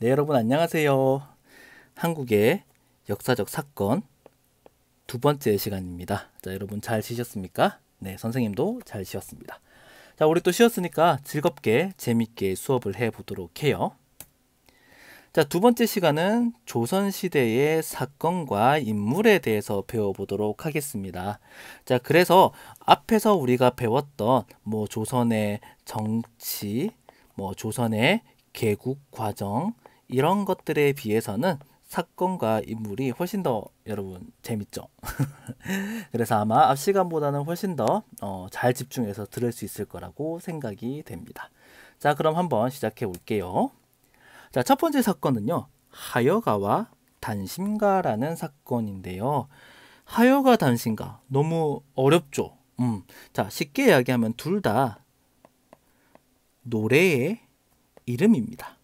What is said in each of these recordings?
네, 여러분 안녕하세요. 한국의 역사적 사건 두 번째 시간입니다. 자, 여러분 잘 쉬셨습니까? 네, 선생님도 잘 쉬었습니다. 자, 우리 또 쉬었으니까 즐겁게 재밌게 수업을 해보도록 해요. 자, 두 번째 시간은 조선시대의 사건과 인물에 대해서 배워보도록 하겠습니다. 자, 그래서 앞에서 우리가 배웠던 조선의 정치, 조선의 개국 과정 이런 것들에 비해서는 사건과 인물이 훨씬 더 여러분 재밌죠? 그래서 아마 앞 시간보다는 훨씬 더 잘 집중해서 들을 수 있을 거라고 생각이 됩니다. 자, 그럼 한번 시작해 볼게요. 자, 첫 번째 사건은요, 하여가와 단심가라는 사건인데요. 하여가 단심가 너무 어렵죠? 자, 쉽게 이야기하면 둘 다 노래의 이름입니다.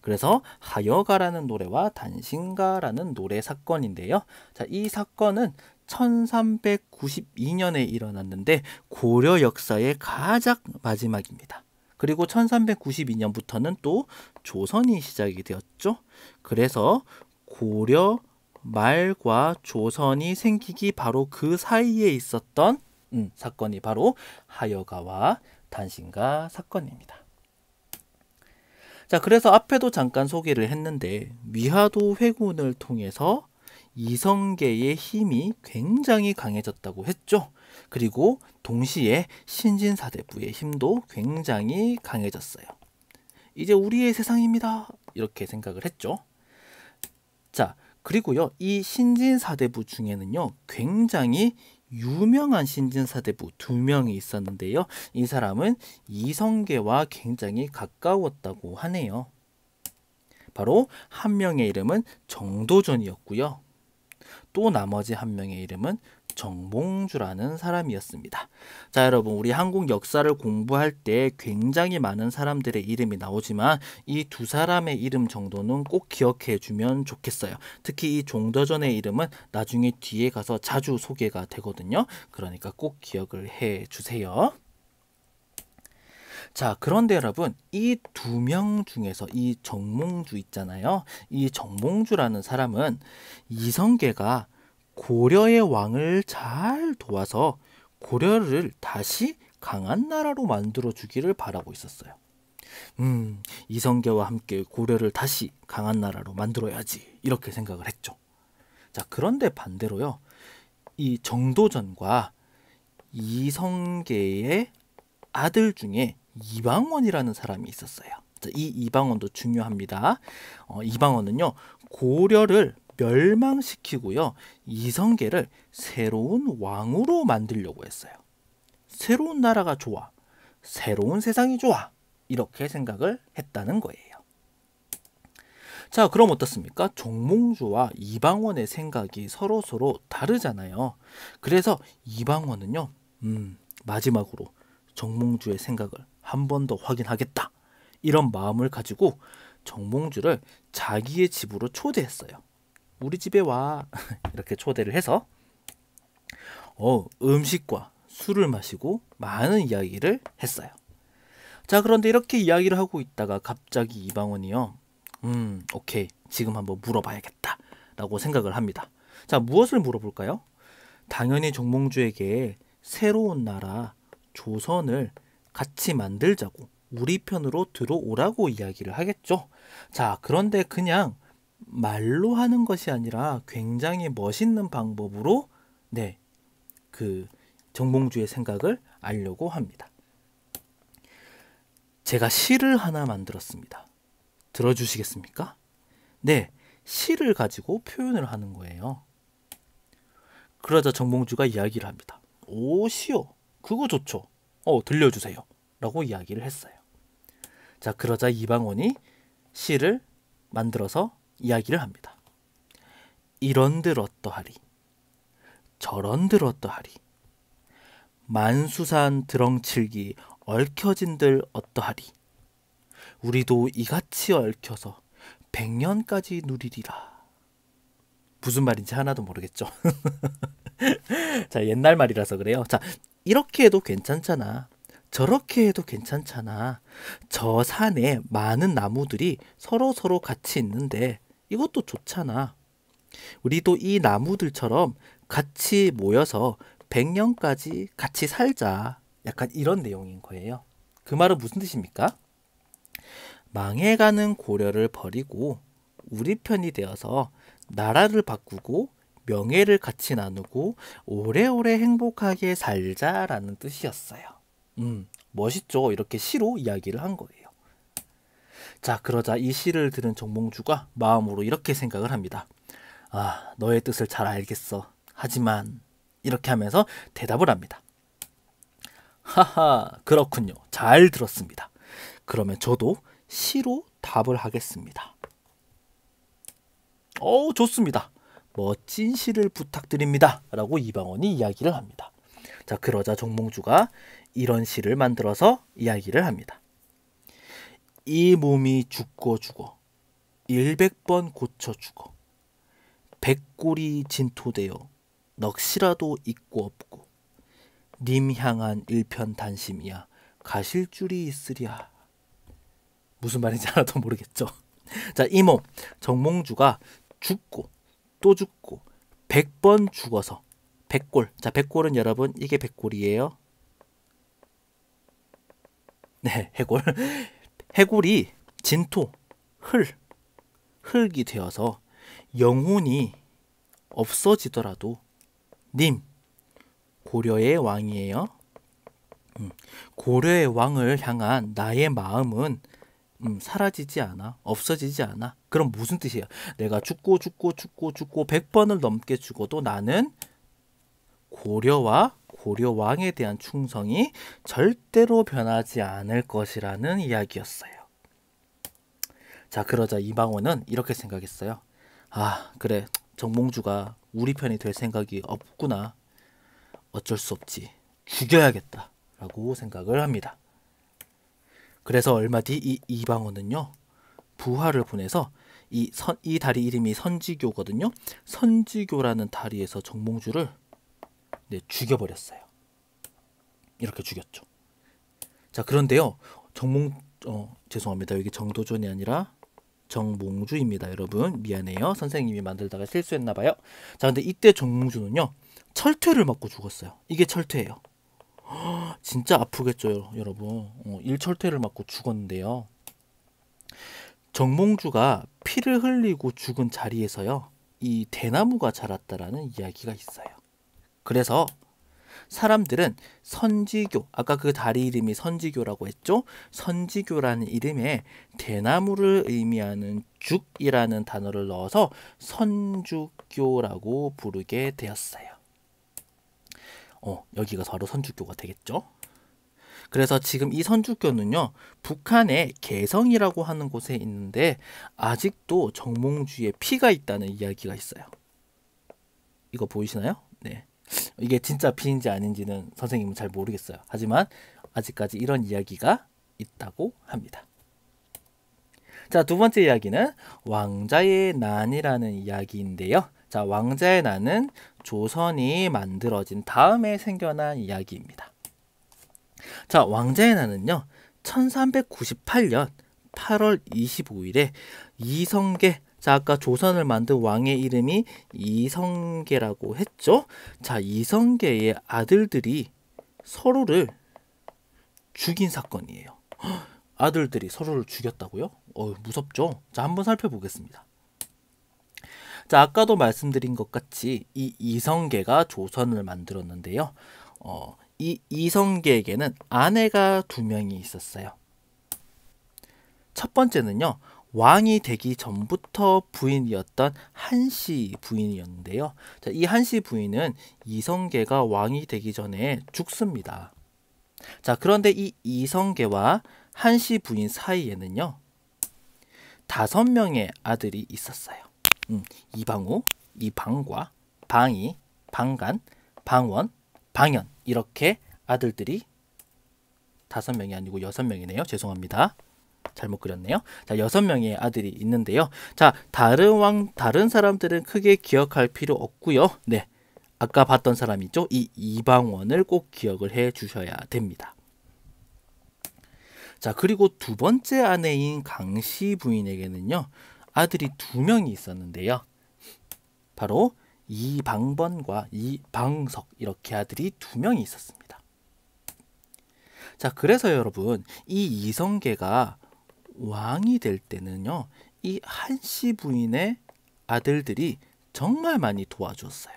그래서 하여가라는 노래와 단심가라는 노래 사건인데요. 자, 이 사건은 1392년에 일어났는데 고려 역사의 가장 마지막입니다. 그리고 1392년부터는 또 조선이 시작이 되었죠. 그래서 고려 말과 조선이 생기기 바로 그 사이에 있었던 사건이 바로 하여가와 단심가 사건입니다. 자, 그래서 앞에도 잠깐 소개를 했는데 위화도 회군을 통해서 이성계의 힘이 굉장히 강해졌다고 했죠. 그리고 동시에 신진사대부의 힘도 굉장히 강해졌어요. 이제 우리의 세상입니다. 이렇게 생각을 했죠. 자, 그리고요, 이 신진사대부 중에는요, 굉장히 유명한 신진사대부 두 명이 있었는데요. 이 사람은 이성계와 굉장히 가까웠다고 하네요. 바로 한 명의 이름은 정도전이었고요. 또 나머지 한 명의 이름은 정몽주라는 사람이었습니다. 자, 여러분, 우리 한국 역사를 공부할 때 굉장히 많은 사람들의 이름이 나오지만 이 두 사람의 이름 정도는 꼭 기억해 주면 좋겠어요. 특히 이 정도전의 이름은 나중에 뒤에 가서 자주 소개가 되거든요. 그러니까 꼭 기억을 해 주세요. 자, 그런데 여러분, 이 두 명 중에서 이 정몽주 있잖아요. 이 정몽주라는 사람은 이성계가 고려의 왕을 잘 도와서 고려를 다시 강한 나라로 만들어 주기를 바라고 있었어요. 이성계와 함께 고려를 다시 강한 나라로 만들어야지 이렇게 생각을 했죠. 자, 그런데 반대로요, 이 정도전과 이성계의 아들 중에 이방원이라는 사람이 있었어요. 자, 이 이방원도 중요합니다. 이방원은요, 고려를 멸망시키고요, 이성계를 새로운 왕으로 만들려고 했어요. 새로운 나라가 좋아, 새로운 세상이 좋아, 이렇게 생각을 했다는 거예요. 자, 그럼 어떻습니까? 정몽주와 이방원의 생각이 서로 다르잖아요. 그래서 이방원은요, 마지막으로 정몽주의 생각을 한 번 더 확인하겠다, 이런 마음을 가지고 정몽주를 자기의 집으로 초대했어요. 우리 집에 와. 이렇게 초대를 해서 음식과 술을 마시고 많은 이야기를 했어요. 자, 그런데 이렇게 이야기를 하고 있다가 갑자기 이방원이요, 오케이, 지금 한번 물어봐야겠다 라고 생각을 합니다. 자, 무엇을 물어볼까요? 당연히 정몽주에게 새로운 나라 조선을 같이 만들자고, 우리 편으로 들어오라고 이야기를 하겠죠. 자, 그런데 그냥 말로 하는 것이 아니라 굉장히 멋있는 방법으로 그 정몽주의 생각을 알려고 합니다. 제가 시를 하나 만들었습니다. 들어주시겠습니까? 네, 시를 가지고 표현을 하는 거예요. 그러자 정몽주가 이야기를 합니다. 오, 시요? 그거 좋죠. 들려주세요 라고 이야기를 했어요. 자, 그러자 이방원이 시를 만들어서 이야기를 합니다. 이런들 어떠하리, 저런들 어떠하리, 만수산 드렁칠기 얽혀진들 어떠하리, 우리도 이같이 얽혀서 100년까지 누리리라. 무슨 말인지 하나도 모르겠죠. 자, 옛날 말이라서 그래요. 자, 이렇게 해도 괜찮잖아. 저렇게 해도 괜찮잖아. 저 산에 많은 나무들이 서로 같이 있는데 이것도 좋잖아. 우리도 이 나무들처럼 같이 모여서 100년까지 같이 살자. 약간 이런 내용인 거예요. 그 말은 무슨 뜻입니까? 망해가는 고려를 버리고 우리 편이 되어서 나라를 바꾸고 명예를 같이 나누고 오래오래 행복하게 살자라는 뜻이었어요. 멋있죠? 이렇게 시로 이야기를 한 거예요. 자, 그러자 이 시를 들은 정몽주가 마음으로 이렇게 생각을 합니다. 아, 너의 뜻을 잘 알겠어. 하지만 이렇게 하면서 대답을 합니다. 하하, 그렇군요. 잘 들었습니다. 그러면 저도 시로 답을 하겠습니다. 좋습니다. 멋진 시를 부탁드립니다. 라고 이방원이 이야기를 합니다. 자, 그러자 정몽주가 이런 시를 만들어서 이야기를 합니다. 이 몸이 죽고 죽어 100번 고쳐 죽어 백골이 진토되어 넋이라도 있고 없고 님 향한 일편단심이야 가실 줄이 있으랴. 무슨 말인지 하나도 모르겠죠. 자, 이 몸 정몽주가 죽고 또 죽고 100번 죽어서 백골. 자, 백골은 여러분 이게 백골이에요. 네, 해골. 해골이 진토, 흙이 되어서 영혼이 없어지더라도 님, 고려의 왕이에요. 고려의 왕을 향한 나의 마음은 사라지지 않아. 없어지지 않아. 그럼 무슨 뜻이에요? 내가 죽고 100번을 넘게 죽어도 나는 고려와 고려왕에 대한 충성이 절대로 변하지 않을 것이라는 이야기였어요. 자, 그러자 이방원은 이렇게 생각했어요. 아, 그래. 정몽주가 우리 편이 될 생각이 없구나. 어쩔 수 없지. 죽여야겠다. 라고 생각을 합니다. 그래서 얼마 뒤 이 이방원은요. 부하를 보내서 이 다리 이름이 선지교거든요. 선지교라는 다리에서 정몽주를 죽여버렸어요. 이렇게 죽였죠. 자, 그런데요. 죄송합니다. 여기 정도전이 아니라 정몽주입니다. 여러분 미안해요. 선생님이 만들다가 실수했나봐요. 자, 근데 이때 정몽주는요. 철퇴를 맞고 죽었어요. 이게 철퇴예요. 진짜 아프겠죠, 여러분. 일철퇴를 맞고 죽었는데요. 정몽주가 피를 흘리고 죽은 자리에서요. 이 대나무가 자랐다라는 이야기가 있어요. 그래서 사람들은 선지교, 아까 그 다리 이름이 선지교라고 했죠? 선지교라는 이름에 대나무를 의미하는 죽이라는 단어를 넣어서 선주교라고 부르게 되었어요. 여기가 바로 선주교가 되겠죠? 그래서 지금 이 선주교는요, 북한의 개성이라고 하는 곳에 있는데 아직도 정몽주의 피가 있다는 이야기가 있어요. 이거 보이시나요? 네. 이게 진짜 피인지 아닌지는 선생님은 잘 모르겠어요. 하지만 아직까지 이런 이야기가 있다고 합니다. 자, 두 번째 이야기는 왕자의 난이라는 이야기인데요. 자, 왕자의 난은 조선이 만들어진 다음에 생겨난 이야기입니다. 자, 왕자의 난은요. 1398년 8월 25일에 이성계, 자, 아까 조선을 만든 왕의 이름이 이성계라고 했죠. 자, 이성계의 아들들이 서로를 죽인 사건이에요. 아들들이 서로를 죽였다고요? 무섭죠? 자, 한번 살펴보겠습니다. 자, 아까도 말씀드린 것 같이 이 이성계가 조선을 만들었는데요. 이 이성계에게는 아내가 2명이 있었어요. 첫 번째는요. 왕이 되기 전부터 부인이었던 한씨 부인이었는데요. 자, 이 한씨 부인은 이성계가 왕이 되기 전에 죽습니다. 자, 그런데 이 이성계와 한씨 부인 사이에는요. 5명의 아들이 있었어요. 이방우, 이방과, 방이, 방간, 방원, 방연, 이렇게 아들들이 5명이 아니고 6명이네요. 죄송합니다. 잘못 그렸네요. 자, 6명의 아들이 있는데요. 자, 다른 사람들은 크게 기억할 필요 없고요. 네, 아까 봤던 사람이죠. 이 이방원을 꼭 기억을 해 주셔야 됩니다. 자, 그리고 두 번째 아내인 강씨 부인에게는요, 아들이 두 명이 있었는데요. 바로 이방번과 이방석, 이렇게 아들이 두 명이 있었습니다. 자, 그래서 여러분, 이 이성계가 왕이 될 때는요, 이 한씨 부인의 아들들이 정말 많이 도와주었어요.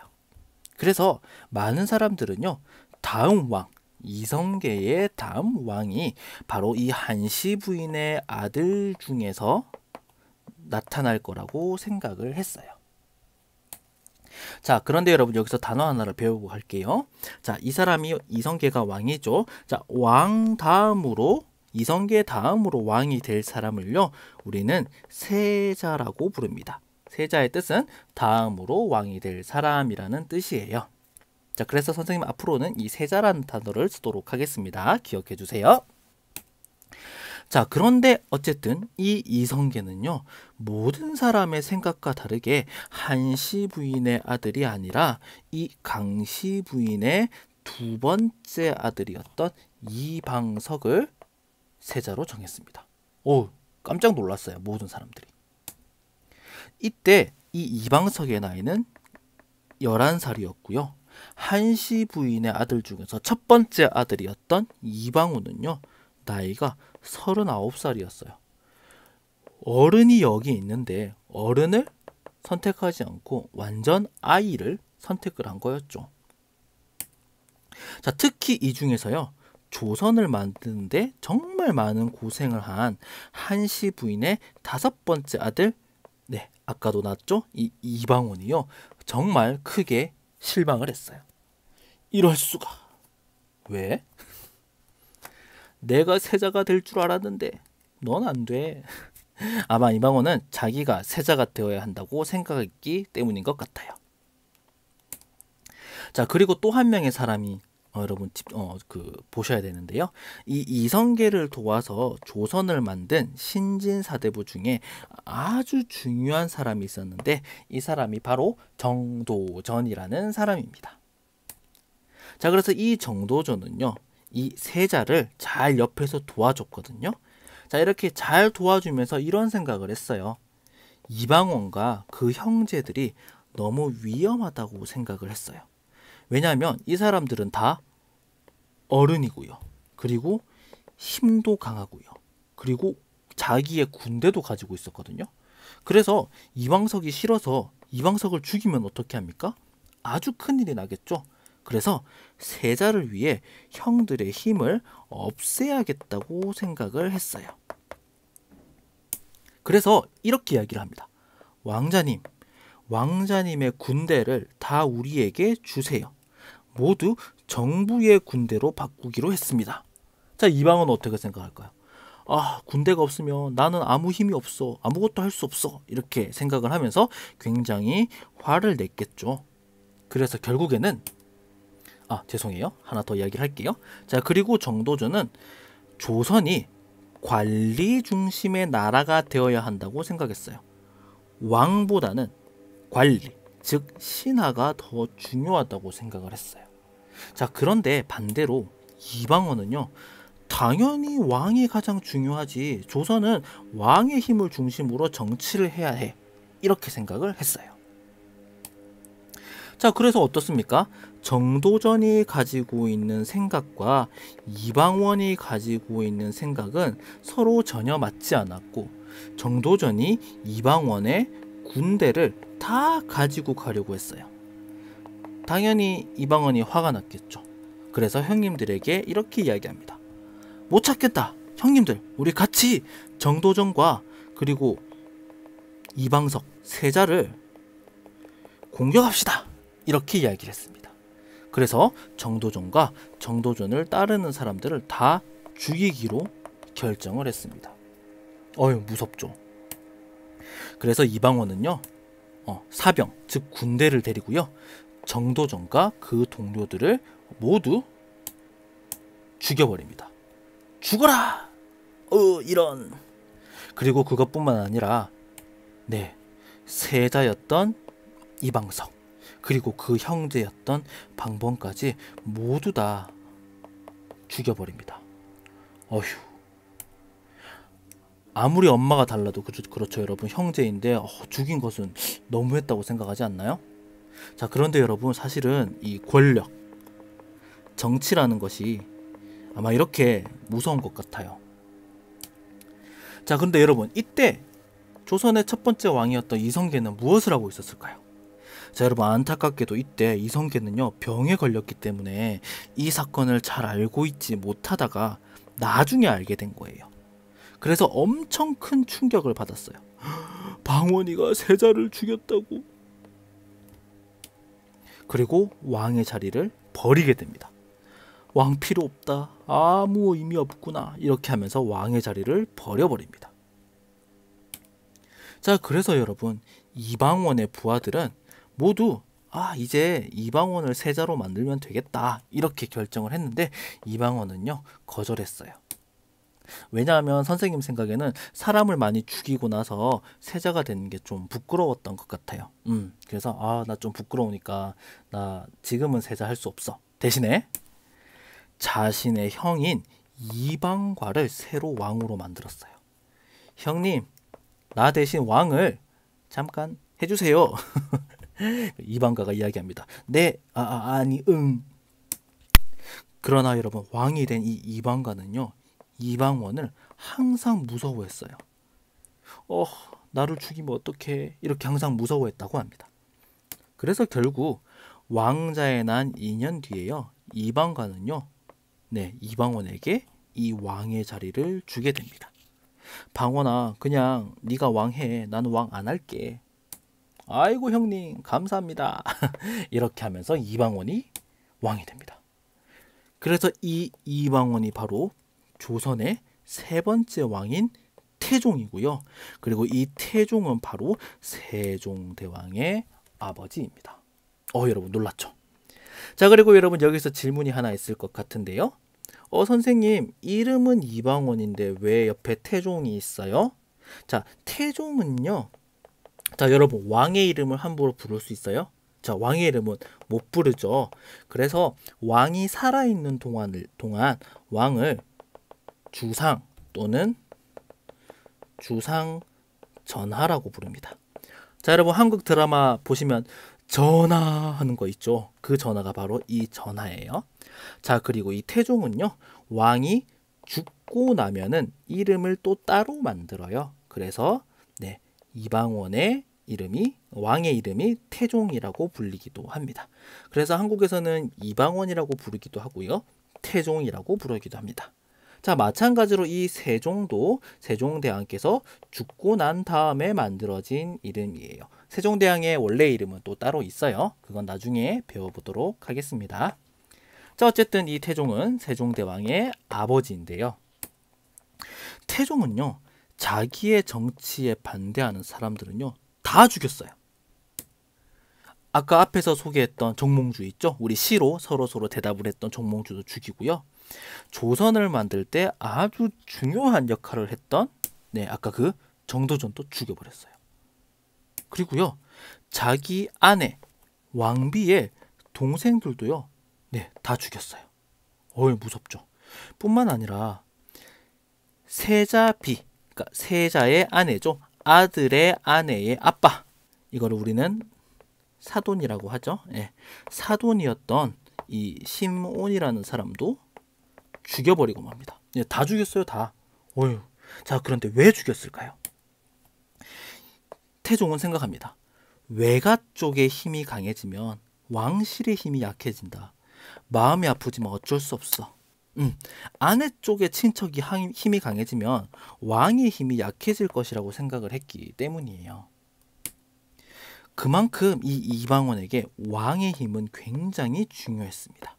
그래서 많은 사람들은요, 다음 왕, 이성계의 다음 왕이 바로 이 한씨 부인의 아들 중에서 나타날 거라고 생각을 했어요. 자, 그런데 여러분, 여기서 단어 하나를 배우고 갈게요. 자, 이 사람이 이성계가 왕이죠. 자, 왕 다음으로, 이성계 다음으로 왕이 될 사람을요, 우리는 세자라고 부릅니다. 세자의 뜻은 다음으로 왕이 될 사람이라는 뜻이에요. 자, 그래서 선생님 앞으로는 이 세자라는 단어를 쓰도록 하겠습니다. 기억해 주세요. 자, 그런데 어쨌든 이 이성계는요, 모든 사람의 생각과 다르게 한씨 부인의 아들이 아니라 이 강씨 부인의 두 번째 아들이었던 이방석을 세자로 정했습니다. 오, 깜짝 놀랐어요, 모든 사람들이. 이때 이 이방석의 나이는 11살이었고요. 한씨 부인의 아들 중에서 첫 번째 아들이었던 이방우는요, 나이가 39살이었어요. 어른이 여기 있는데 어른을 선택하지 않고 완전 아이를 선택을 한 거였죠. 자, 특히 이 중에서요, 조선을 만드는데 정말 많은 고생을 한 한씨 부인의 다섯 번째 아들, 네, 아까도 나왔죠? 이 이방원이요, 정말 크게 실망을 했어요. 이럴 수가. 왜? 내가 세자가 될 줄 알았는데 넌 안 돼. 아마 이방원은 자기가 세자가 되어야 한다고 생각했기 때문인 것 같아요. 자, 그리고 또 한 명의 사람이 여러분 보셔야 되는데요. 이 이성계를 도와서 조선을 만든 신진사대부 중에 아주 중요한 사람이 있었는데 이 사람이 바로 정도전이라는 사람입니다. 자, 그래서 이 정도전은요, 이 세자를 잘 옆에서 도와줬거든요. 자, 이렇게 잘 도와주면서 이런 생각을 했어요. 이방원과 그 형제들이 너무 위험하다고 생각을 했어요. 왜냐하면 이 사람들은 다 어른이고요. 그리고 힘도 강하고요. 그리고 자기의 군대도 가지고 있었거든요. 그래서 이방석이 싫어서 이방석을 죽이면 어떻게 합니까? 아주 큰일이 나겠죠. 그래서 세자를 위해 형들의 힘을 없애야겠다고 생각을 했어요. 그래서 이렇게 이야기를 합니다. 왕자님, 왕자님의 군대를 다 우리에게 주세요. 모두 정부의 군대로 바꾸기로 했습니다. 자, 이방은 어떻게 생각할까요? 아, 군대가 없으면 나는 아무 힘이 없어. 아무것도 할 수 없어. 이렇게 생각을 하면서 굉장히 화를 냈겠죠. 그래서 결국에는 죄송해요. 하나 더 이야기를 할게요. 자, 그리고 정도전은 조선이 관리 중심의 나라가 되어야 한다고 생각했어요. 왕보다는 관리, 즉 신하가 더 중요하다고 생각을 했어요. 자, 그런데 반대로 이방원은요, 당연히 왕이 가장 중요하지. 조선은 왕의 힘을 중심으로 정치를 해야 해. 이렇게 생각을 했어요. 자, 그래서 어떻습니까? 정도전이 가지고 있는 생각과 이방원이 가지고 있는 생각은 서로 전혀 맞지 않았고, 정도전이 이방원의 군대를 다 가지고 가려고 했어요. 당연히 이방원이 화가 났겠죠. 그래서 형님들에게 이렇게 이야기합니다. 못 찾겠다. 형님들, 우리 같이 정도전과 그리고 이방석, 세자를 공격합시다. 이렇게 이야기를 했습니다. 그래서 정도전과 정도전을 따르는 사람들을 다 죽이기로 결정을 했습니다. 무섭죠. 그래서 이방원은요, 사병, 즉 군대를 데리고요, 정도전과 그 동료들을 모두 죽여버립니다. 죽어라! 이런. 그리고 그것뿐만 아니라 세자였던 이방석, 그리고 그 형제였던 방번까지 모두 다 죽여버립니다. 어휴, 아무리 엄마가 달라도 그렇죠 여러분. 형제인데 죽인 것은 너무했다고 생각하지 않나요? 자, 그런데 여러분 사실은 이 권력, 정치라는 것이 아마 이렇게 무서운 것 같아요. 자, 근데 여러분 이때 조선의 첫 번째 왕이었던 이성계는 무엇을 하고 있었을까요? 자, 여러분 안타깝게도 이때 이성계는요 병에 걸렸기 때문에 이 사건을 잘 알고 있지 못하다가 나중에 알게 된 거예요. 그래서 엄청 큰 충격을 받았어요. 방원이가 세자를 죽였다고. 그리고 왕의 자리를 버리게 됩니다. 왕 필요 없다. 아무 의미 없구나. 이렇게 하면서 왕의 자리를 버려버립니다. 자, 그래서 여러분 이방원의 부하들은 모두 이제 이방원을 세자로 만들면 되겠다 이렇게 결정을 했는데 이방원은요 거절했어요. 왜냐하면 선생님 생각에는 사람을 많이 죽이고 나서 세자가 되는 게 좀 부끄러웠던 것 같아요. 그래서 나 좀 부끄러우니까 나 지금은 세자 할 수 없어. 대신에 자신의 형인 이방과를 새로 왕으로 만들었어요. 형님, 나 대신 왕을 잠깐 해주세요. 이방가가 이야기합니다. 네, 아니, 응. 그러나 여러분, 왕이 된 이 이방가는요, 이방원을 항상 무서워했어요. 나를 죽이면 어떡해. 이렇게 항상 무서워했다고 합니다. 그래서 결국 왕자에 난 2년 뒤에요, 이방가는요, 이방원에게 이 왕의 자리를 주게 됩니다. 방원아, 그냥 네가 왕해. 나는 왕 안 할게. 아이고 형님 감사합니다. 이렇게 하면서 이방원이 왕이 됩니다. 그래서 이 이방원이 바로 조선의 세 번째 왕인 태종이고요. 그리고 이 태종은 바로 세종대왕의 아버지입니다. 여러분 놀랐죠? 자, 그리고 여러분 여기서 질문이 하나 있을 것 같은데요. 선생님, 이름은 이방원인데 왜 옆에 태종이 있어요? 자, 태종은요. 자, 여러분 왕의 이름을 함부로 부를 수 있어요? 자, 왕의 이름은 못 부르죠. 그래서 왕이 살아있는 동안 왕을 주상 또는 주상전하라고 부릅니다. 자, 여러분 한국 드라마 보시면 전하하는 거 있죠. 그 전하가 바로 이 전하예요. 자, 그리고 이 태종은요, 왕이 죽고 나면은 이름을 또 따로 만들어요. 그래서 이방원의 왕의 이름이 태종이라고 불리기도 합니다. 그래서 한국에서는 이방원이라고 부르기도 하고요, 태종이라고 부르기도 합니다. 자, 마찬가지로 이 세종도 세종대왕께서 죽고 난 다음에 만들어진 이름이에요. 세종대왕의 원래 이름은 또 따로 있어요. 그건 나중에 배워보도록 하겠습니다. 자, 어쨌든 이 태종은 세종대왕의 아버지인데요. 태종은요, 자기의 정치에 반대하는 사람들은요 다 죽였어요. 아까 앞에서 소개했던 정몽주 있죠? 우리 시로 서로 대답을 했던 정몽주도 죽이고요. 조선을 만들 때 아주 중요한 역할을 했던 아까 그 정도전도 죽여버렸어요. 그리고요, 자기 아내 왕비의 동생들도요 다 죽였어요. 무섭죠. 뿐만 아니라 세자비, 그러니까 세자의 아내죠. 아들의 아내의 아빠, 이거를 우리는 사돈이라고 하죠. 사돈이었던 이 심온이라는 사람도 죽여버리고 맙니다. 다 죽였어요, 다. 자, 그런데 왜 죽였을까요? 태종은 생각합니다. 외가 쪽의 힘이 강해지면 왕실의 힘이 약해진다. 마음이 아프지만 어쩔 수 없어. 아내 쪽의 친척이 힘이 강해지면 왕의 힘이 약해질 것이라고 생각을 했기 때문이에요. 그만큼 이 이방원에게 왕의 힘은 굉장히 중요했습니다.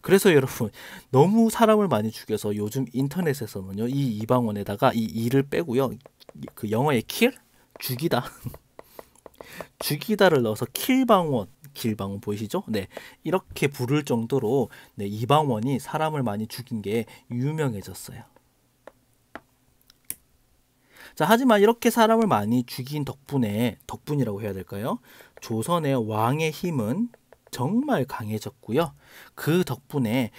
그래서 여러분, 너무 사람을 많이 죽여서 요즘 인터넷에서는요, 이 이방원에다가 이 이를 빼고요, 그 영어의 kill, 죽이다 죽이다를 넣어서 길방원 보이시죠? 이렇게 부를 정도로 이방원이 사람을 많이 죽인 게 유명해졌어요. 자, 하지만 이렇게 사람을 많이 죽인 덕분이라고 해야 될까요? 조선의 왕의 힘은 정말 강해졌고요. 그 덕분에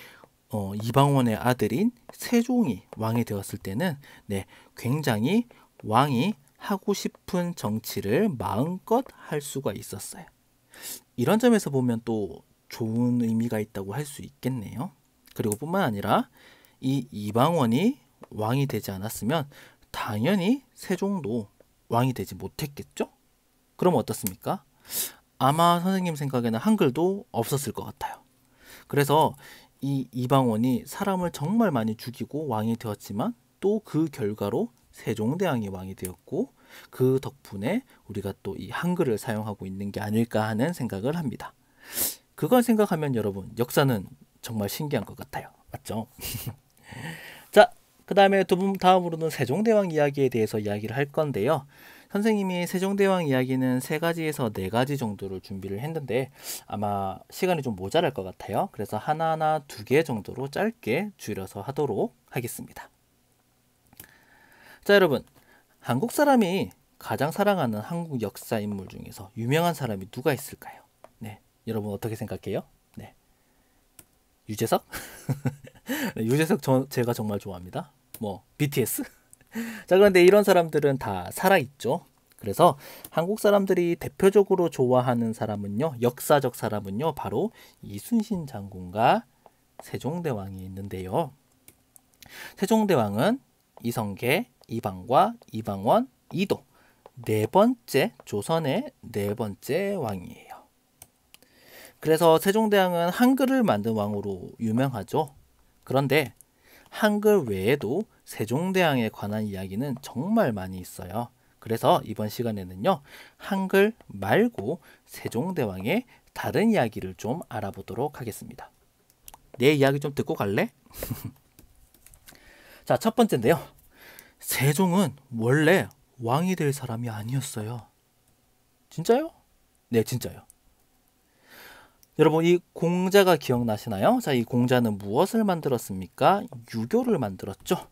이방원의 아들인 세종이 왕이 되었을 때는 굉장히 왕이 하고 싶은 정치를 마음껏 할 수가 있었어요. 이런 점에서 보면 또 좋은 의미가 있다고 할 수 있겠네요. 그리고 뿐만 아니라 이 이방원이 왕이 되지 않았으면 당연히 세종도 왕이 되지 못했겠죠? 그럼 어떻습니까? 아마 선생님 생각에는 한글도 없었을 것 같아요. 그래서 이 이방원이 사람을 정말 많이 죽이고 왕이 되었지만 또 그 결과로 세종대왕이 왕이 되었고 그 덕분에 우리가 또 이 한글을 사용하고 있는 게 아닐까 하는 생각을 합니다. 그걸 생각하면 여러분 역사는 정말 신기한 것 같아요. 맞죠? 자, 그 다음에 다음으로는 세종대왕 이야기에 대해서 이야기를 할 건데요. 선생님이 세종대왕 이야기는 3가지에서 4가지 정도를 준비를 했는데 아마 시간이 좀 모자랄 것 같아요. 그래서 하나하나 2개 정도로 짧게 줄여서 하도록 하겠습니다. 자, 여러분, 한국 사람이 가장 사랑하는 한국 역사 인물 중에서 유명한 사람이 누가 있을까요? 네, 여러분 어떻게 생각해요? 네, 유재석? 유재석 제가 정말 좋아합니다. 뭐 BTS? 자, 그런데 이런 사람들은 다 살아있죠. 그래서 한국 사람들이 대표적으로 좋아하는 사람은요, 역사적 사람은요, 바로 이순신 장군과 세종대왕이 있는데요. 세종대왕은 이성계, 이방과 이방원, 이도 4번째, 조선의 4번째 왕이에요. 그래서 세종대왕은 한글을 만든 왕으로 유명하죠. 그런데 한글 외에도 세종대왕에 관한 이야기는 정말 많이 있어요. 그래서 이번 시간에는요, 한글 말고 세종대왕의 다른 이야기를 좀 알아보도록 하겠습니다. 내 이야기 좀 듣고 갈래? 자, 첫 번째인데요. 세종은 원래 왕이 될 사람이 아니었어요. 진짜요? 네, 진짜요. 여러분, 이 공자가 기억나시나요? 자, 이 공자는 무엇을 만들었습니까? 유교를 만들었죠.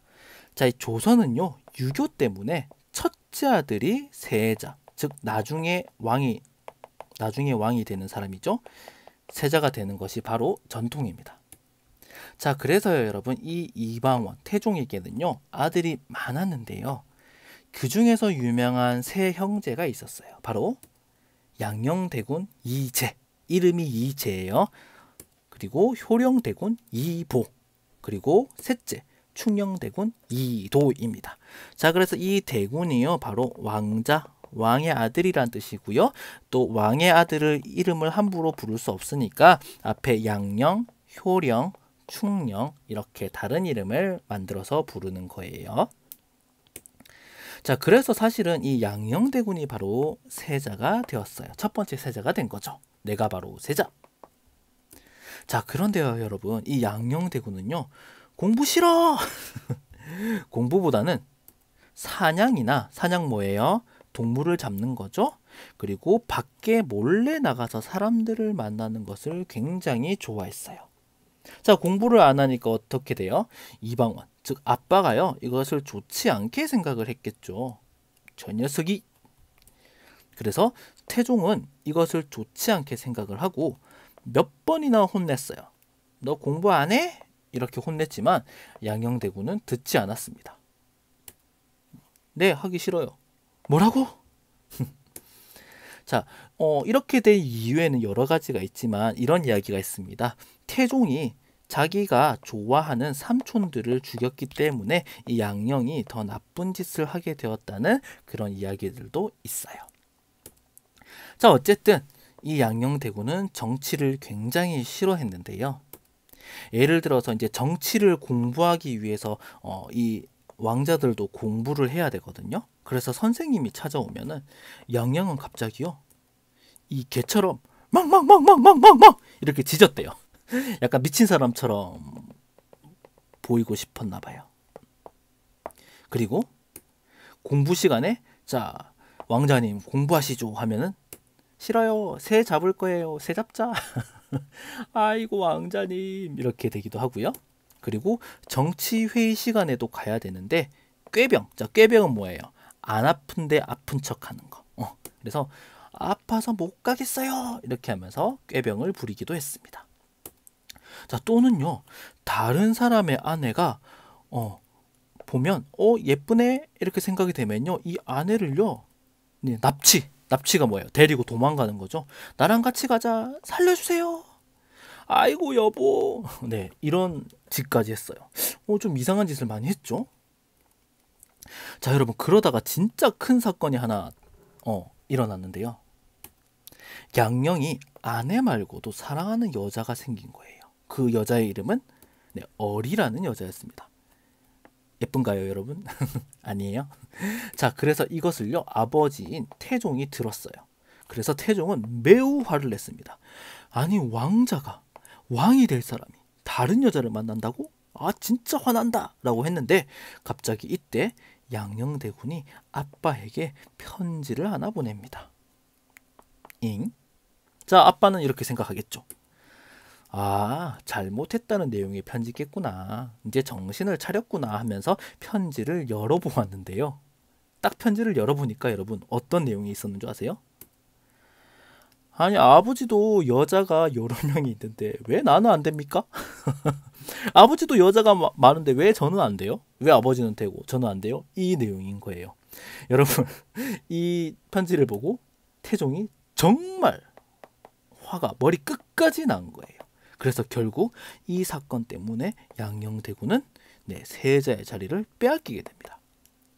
자, 이 조선은요, 유교 때문에 첫째 아들이 세자, 즉 나중에 왕이 되는 사람이죠. 세자가 되는 것이 바로 전통입니다. 자, 그래서요, 여러분, 이 이방원, 태종에게는요, 아들이 많았는데요. 그 중에서 유명한 세 형제가 있었어요. 바로 양녕대군 이재, 이름이 이재예요. 그리고 효령대군 이보, 그리고 셋째 충녕대군 이도입니다. 자, 그래서 이 대군이요, 바로 왕자, 왕의 아들이란 뜻이고요. 또 왕의 아들을 이름을 함부로 부를 수 없으니까 앞에 양녕, 효령, 충녕 이렇게 다른 이름을 만들어서 부르는 거예요. 자, 그래서 사실은 이 양녕대군이 바로 세자가 되었어요. 첫 번째 세자가 된 거죠. 내가 바로 세자. 자, 그런데요, 여러분, 이 양녕대군은요, 공부 싫어. 공부보다는 사냥 뭐예요? 동물을 잡는 거죠. 그리고 밖에 몰래 나가서 사람들을 만나는 것을 굉장히 좋아했어요. 자, 공부를 안 하니까 어떻게 돼요? 이방원, 즉 아빠가요, 이것을 좋지 않게 생각을 했겠죠. 저 녀석이. 그래서 태종은 이것을 좋지 않게 생각을 하고 몇 번이나 혼냈어요. 너 공부 안 해? 이렇게 혼냈지만 양녕대군은 듣지 않았습니다. 네, 하기 싫어요. 뭐라고? 자, 이렇게 된 이유에는 여러 가지가 있지만 이런 이야기가 있습니다. 태종이 자기가 좋아하는 삼촌들을 죽였기 때문에 이 양녕이 더 나쁜 짓을 하게 되었다는 그런 이야기들도 있어요. 자, 어쨌든 이 양녕대군은 정치를 굉장히 싫어했는데요. 예를 들어서 이제 정치를 공부하기 위해서 이 왕자들도 공부를 해야 되거든요. 그래서 선생님이 찾아오면은 양녕은 갑자기요, 이 개처럼 막 이렇게 짖었대요. 약간 미친 사람처럼 보이고 싶었나 봐요. 그리고 공부 시간에 자, 왕자님 공부하시죠 하면은 싫어요. 새 잡을 거예요. 새 잡자. 아이고 왕자님 이렇게 되기도 하고요. 그리고 정치 회의 시간에도 가야 되는데 꾀병. 자, 꾀병은 뭐예요? 안 아픈데 아픈 척하는 거. 그래서 아파서 못 가겠어요. 이렇게 하면서 꾀병을 부리기도 했습니다. 자, 또는요, 다른 사람의 아내가 보면 예쁘네 이렇게 생각이 되면요, 이 아내를요, 네, 납치가 뭐예요? 데리고 도망가는 거죠. 나랑 같이 가자, 살려주세요. 아이고 여보. 네, 이런 짓까지 했어요. 좀 이상한 짓을 많이 했죠. 자, 여러분, 그러다가 진짜 큰 사건이 하나 일어났는데요. 양령이 아내 말고도 사랑하는 여자가 생긴 거예요. 그 여자의 이름은 어리라는 여자였습니다. 예쁜가요, 여러분? 아니에요? 자, 그래서 이것을요, 아버지인 태종이 들었어요. 그래서 태종은 매우 화를 냈습니다. 아니, 왕이 될 사람이 다른 여자를 만난다고? 진짜 화난다! 라고 했는데, 갑자기 이때 양녕대군이 아빠에게 편지를 하나 보냅니다. 자, 아빠는 이렇게 생각하겠죠. 잘못했다는 내용의 편지겠구나. 이제 정신을 차렸구나 하면서 편지를 열어보았는데요. 딱 편지를 열어보니까 여러분, 어떤 내용이 있었는 줄 아세요? 아니, 아버지도 여자가 여러 명이 있는데 왜 나는 안 됩니까? 아버지도 여자가 많은데 왜 저는 안 돼요? 왜 아버지는 되고 저는 안 돼요? 이 내용인 거예요. 여러분, 이 편지를 보고 태종이 정말 화가 머리 끝까지 난 거예요. 그래서 결국 이 사건 때문에 양녕대군은 세자의 자리를 빼앗기게 됩니다.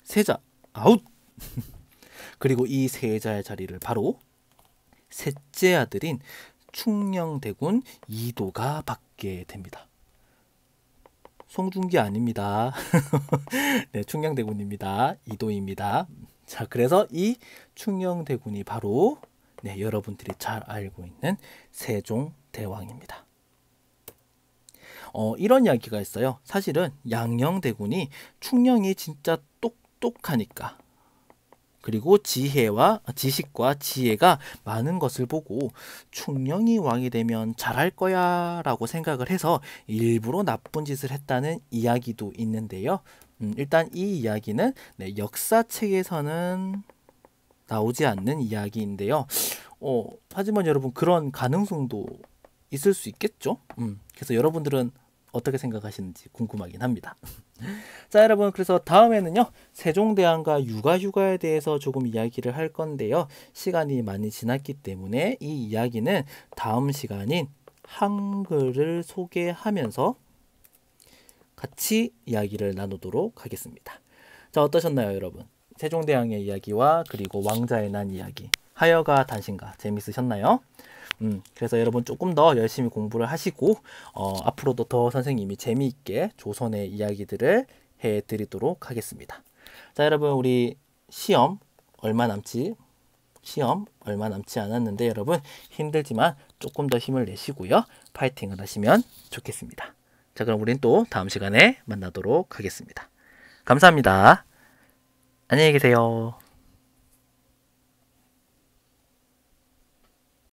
세자 아웃! 그리고 이 세자의 자리를 바로 셋째 아들인 충녕대군 이도가 받게 됩니다. 송중기 아닙니다. 네, 충녕대군입니다. 이도입니다. 자, 그래서 이 충녕대군이 바로 여러분들이 잘 알고 있는 세종대왕입니다. 이런 이야기가 있어요. 사실은 양녕대군이 충녕이 진짜 똑똑하니까, 그리고 지식과 지혜가 많은 것을 보고 충녕이 왕이 되면 잘할 거야 라고 생각을 해서 일부러 나쁜 짓을 했다는 이야기도 있는데요. 일단 이 이야기는 역사책에서는 나오지 않는 이야기인데요. 하지만 여러분, 그런 가능성도 있을 수 있겠죠. 그래서 여러분들은 어떻게 생각하시는지 궁금하긴 합니다. 자, 여러분, 그래서 다음에는요, 세종대왕과 육아휴가에 대해서 조금 이야기를 할 건데요. 시간이 많이 지났기 때문에 이 이야기는 다음 시간인 한글을 소개하면서 같이 이야기를 나누도록 하겠습니다. 자, 어떠셨나요, 여러분? 세종대왕의 이야기와 그리고 왕자의 난 이야기, 하여가 단신가 재밌으셨나요? 그래서 여러분 조금 더 열심히 공부를 하시고 앞으로도 더 선생님이 재미있게 조선의 이야기들을 해드리도록 하겠습니다. 자, 여러분, 우리 시험 얼마 남지 않았는데 여러분, 힘들지만 조금 더 힘을 내시고요, 파이팅을 하시면 좋겠습니다. 자, 그럼 우린 또 다음 시간에 만나도록 하겠습니다. 감사합니다. 안녕히 계세요.